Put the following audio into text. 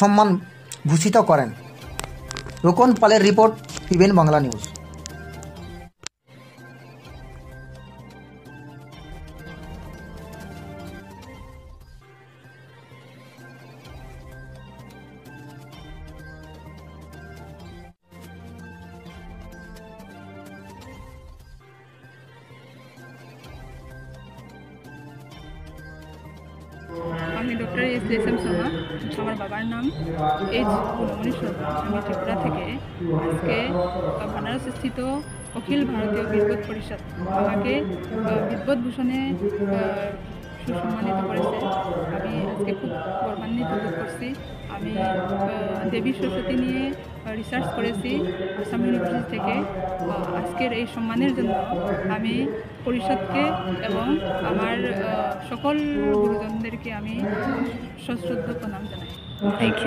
সম্মান ভূষিত করেন। রোকন পালের রিপোর্ট, টিভিএন বাংলা নিউজ। আমি ডক্টর এস.এম. শর্মা। আমার বাবার নাম এইচ গুণমণি শর্মা। আমি ত্রিপুরা থেকে আজকে বানারস স্থিত অখিল ভারতীয় বিদ্যুৎ পরিষদ আমাকে বিদ্যুৎ ভূষণে সুসম্মানিত করেছে। আমি আজকে খুব গৌরবান্বিত বোধ করছি। আমি দেবী সরস্বতী নিয়ে রিসার্চ করেছি আসাম ইউনিভার্সিটি থেকে। আজকের এই সম্মানের জন্য আমি পরিষদকে এবং আমার সকল গুরুজনদেরকে আমি সশ্রদ্ধ প্রণাম জানাই। Thank you.